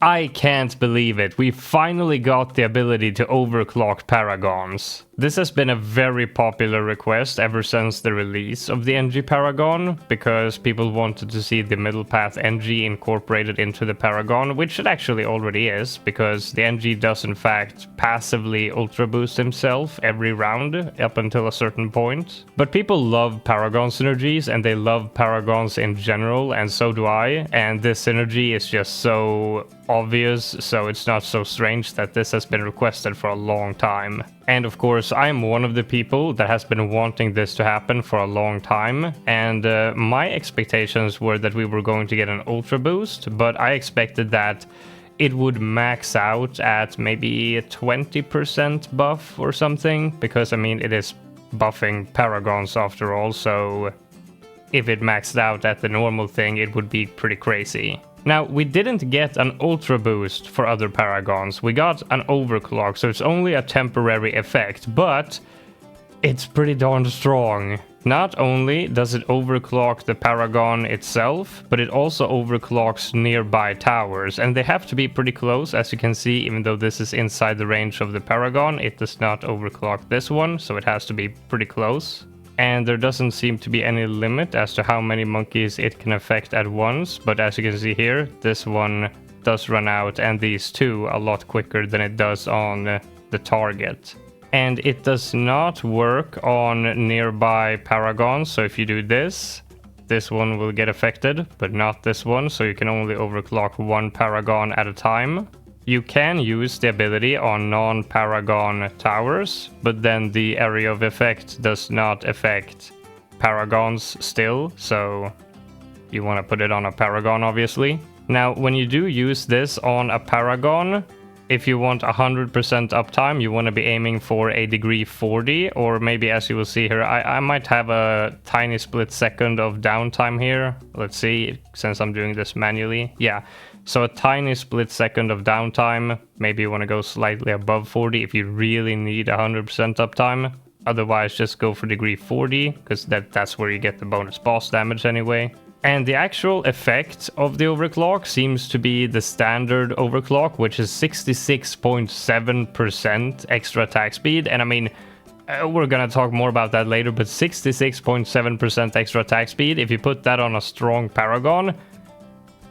I can't believe it. We finally got the ability to overclock paragons. This has been a very popular request ever since the release of the NG Paragon, because people wanted to see the middle path NG incorporated into the Paragon, which it actually already is, because the NG does in fact passively ultra boost himself every round up until a certain point. But people love Paragon synergies, and they love Paragons in general, and so do I, and this synergy is just so obvious, so it's not so strange that this has been requested for a long time. And of course, I'm one of the people that has been wanting this to happen for a long time, and my expectations were that we were going to get an ultra boost, but I expected that it would max out at maybe a 20% buff or something, because I mean, it is buffing paragons after all, so if it maxed out at the normal thing, it would be pretty crazy. Now, we didn't get an ultra boost for other paragons, we got an overclock, so it's only a temporary effect, but it's pretty darn strong. Not only does it overclock the paragon itself, but it also overclocks nearby towers, and they have to be pretty close, as you can see. Even though this is inside the range of the paragon, it does not overclock this one, so it has to be pretty close. And there doesn't seem to be any limit as to how many monkeys it can affect at once, but as you can see here, this one does run out, and these two a lot quicker than it does on the target. And it does not work on nearby paragons, so if you do this, this one will get affected, but not this one, so you can only overclock one paragon at a time. You can use the ability on non-paragon towers, but then the area of effect does not affect paragons still, so you want to put it on a paragon, obviously. Now, when you do use this on a paragon, if you want 100% uptime, you want to be aiming for a degree 40, or maybe, as you will see here, I might have a tiny split second of downtime here. Let's see, since I'm doing this manually. Yeah. So a tiny split second of downtime. Maybe you want to go slightly above 40 if you really need 100% uptime. Otherwise, just go for degree 40, because that's where you get the bonus boss damage anyway. And the actual effect of the overclock seems to be the standard overclock, which is 66.7% extra attack speed. And I mean, we're gonna talk more about that later, but 66.7% extra attack speed, if you put that on a strong paragon,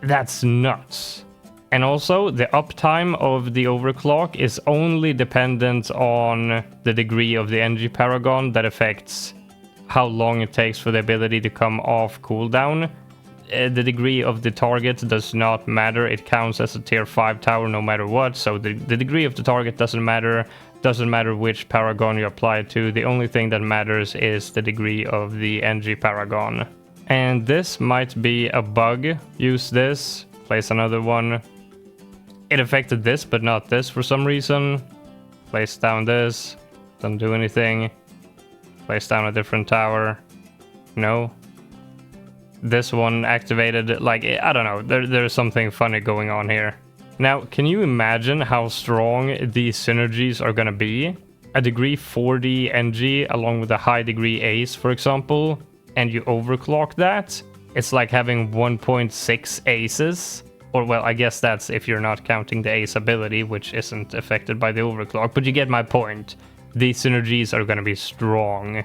that's nuts. And also, the uptime of the overclock is only dependent on the degree of the NG paragon that affects how long it takes for the ability to come off cooldown. The degree of the target does not matter. It counts as a tier 5 tower no matter what, so the degree of the target doesn't matter. Doesn't matter which paragon you apply it to. The only thing that matters is the degree of the NG paragon. And this might be a bug. Use this, place another one. It affected this, but not this for some reason. Place down this, doesn't do anything. Place down a different tower. No. This one activated, like, I don't know, there's something funny going on here. Now, can you imagine how strong these synergies are gonna be? A degree 40 NG along with a high degree ace, for example, and you overclock that? It's like having 1.6 aces. Or, well, I guess that's if you're not counting the ace ability, which isn't affected by the overclock, but you get my point. These synergies are gonna be strong.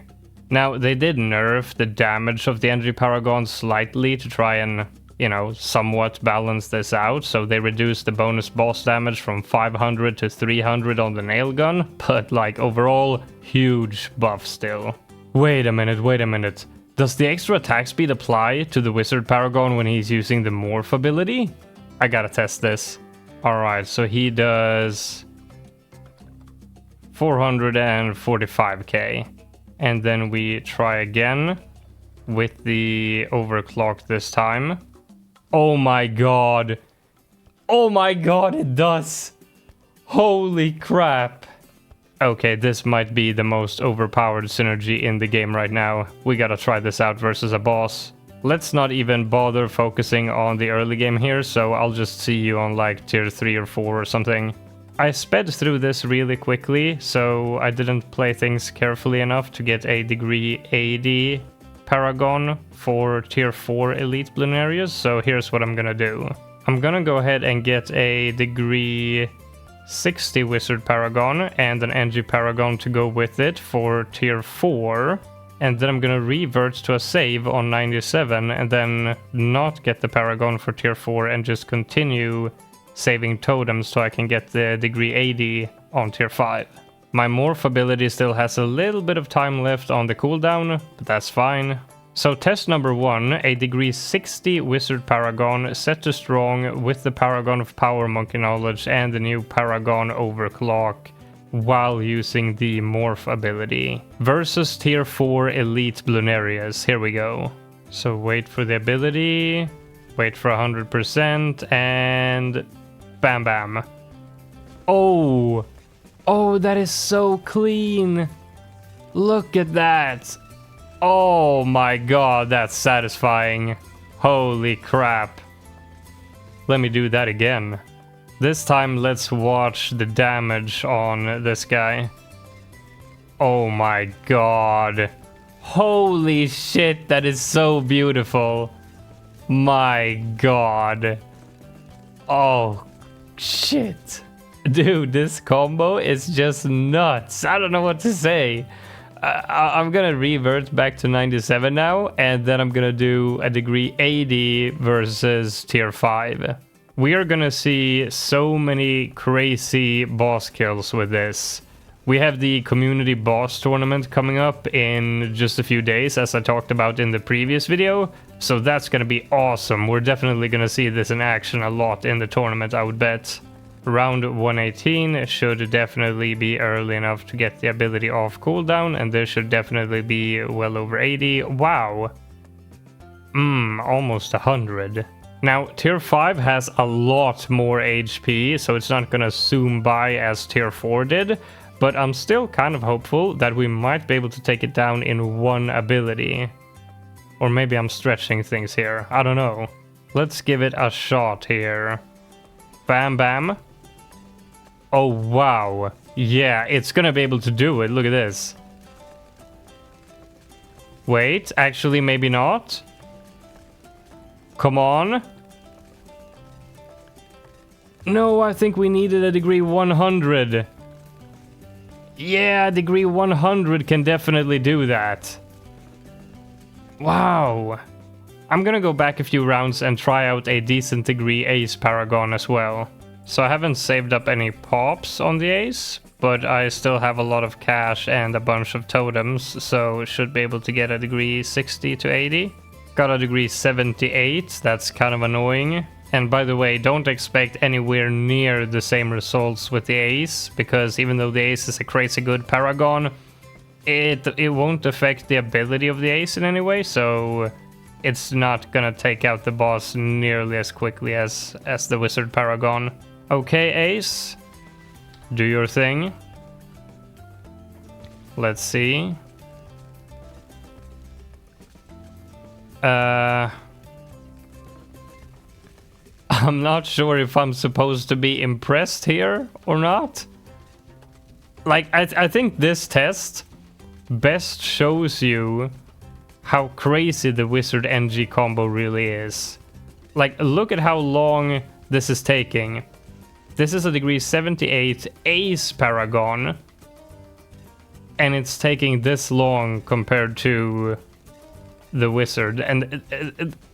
Now, they did nerf the damage of the NG Paragon slightly to try and, you know, somewhat balance this out, so they reduced the bonus boss damage from 500 to 300 on the nail gun, but, like, overall, huge buff still. Wait a minute. Does the extra attack speed apply to the Wizard Paragon when he's using the Morph ability? I gotta test this. Alright, so he does 445k. And then we try again with the overclock this time. Oh my god. Oh my god, it does. Holy crap. Okay, this might be the most overpowered synergy in the game right now. We gotta try this out versus a boss. Let's not even bother focusing on the early game here, so I'll just see you on like tier 3 or 4 or something. I sped through this really quickly, so I didn't play things carefully enough to get a degree 80 paragon for tier 4 elite Bloonarius, so here's what I'm gonna do. I'm gonna go ahead and get a degree 60 wizard paragon and an NG paragon to go with it for tier 4. And then I'm gonna revert to a save on 97 and then not get the paragon for tier 4 and just continue saving totems so I can get the degree 80 on tier 5. My morph ability still has a little bit of time left on the cooldown, but that's fine. So test number 1, a degree 60 wizard paragon set to strong with the paragon of power monkey knowledge and the new paragon overclock while using the morph ability. Versus tier 4 elite Bloonarius. Here we go. So wait for the ability, wait for 100% and bam bam. Oh, that is so clean. Look at that. Oh my god, that's satisfying. Holy crap. Let me do that again. This time let's watch the damage on this guy. Oh my god. Holy shit, that is so beautiful. My god. Oh shit. Dude, this combo is just nuts. I don't know what to say. I'm gonna revert back to 97 now, and then I'm gonna do a degree 80 versus tier 5. We are gonna see so many crazy boss kills with this. We have the community boss tournament coming up in just a few days, as I talked about in the previous video, so that's gonna be awesome. We're definitely gonna see this in action a lot in the tournament, I would bet. Round 118 should definitely be early enough to get the ability off cooldown, and this should definitely be well over 80. Wow. Almost 100. Now, tier 5 has a lot more HP, so it's not gonna zoom by as tier 4 did, but I'm still kind of hopeful that we might be able to take it down in one ability. Or maybe I'm stretching things here, I don't know. Let's give it a shot here. Bam bam. Oh wow. Yeah, it's gonna be able to do it, look at this. Wait, actually maybe not. Come on. No, I think we needed a degree 100. Yeah, degree 100 can definitely do that. Wow. I'm gonna go back a few rounds and try out a decent degree ace paragon as well. So I haven't saved up any pops on the ace, but I still have a lot of cash and a bunch of totems, so should be able to get a degree 60 to 80. Got a degree 78, that's kind of annoying. And by the way, don't expect anywhere near the same results with the ace, because even though the ace is a crazy good paragon, it won't affect the ability of the ace in any way, so it's not gonna take out the boss nearly as quickly as the wizard paragon. Okay, ace, do your thing. Let's see. I'm not sure if I'm supposed to be impressed here or not. Like, I think this test best shows you how crazy the wizard NG combo really is. Like, look at how long this is taking. This is a degree 78 ace paragon, and it's taking this long compared to the wizard, and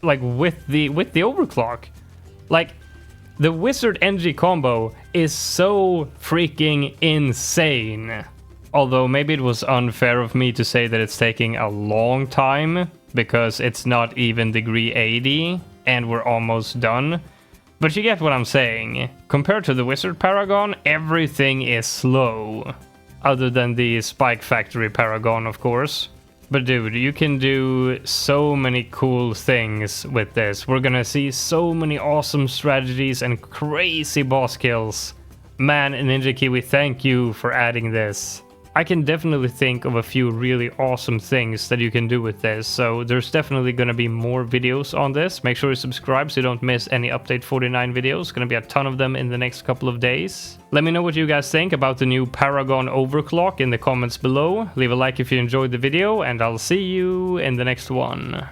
like with the overclock. Like, the wizard NG combo is so freaking insane. Although maybe it was unfair of me to say that it's taking a long time, because it's not even degree 80 and we're almost done. But you get what I'm saying. Compared to the wizard paragon, everything is slow. Other than the spike factory paragon, of course. But dude, you can do so many cool things with this. We're gonna see so many awesome strategies and crazy boss kills. Man, Ninja Kiwi, thank you for adding this. I can definitely think of a few really awesome things that you can do with this, so there's definitely gonna be more videos on this. Make sure you subscribe so you don't miss any Update 49 videos. Gonna be a ton of them in the next couple of days. Let me know what you guys think about the new Paragon Overclock in the comments below. Leave a like if you enjoyed the video, and I'll see you in the next one.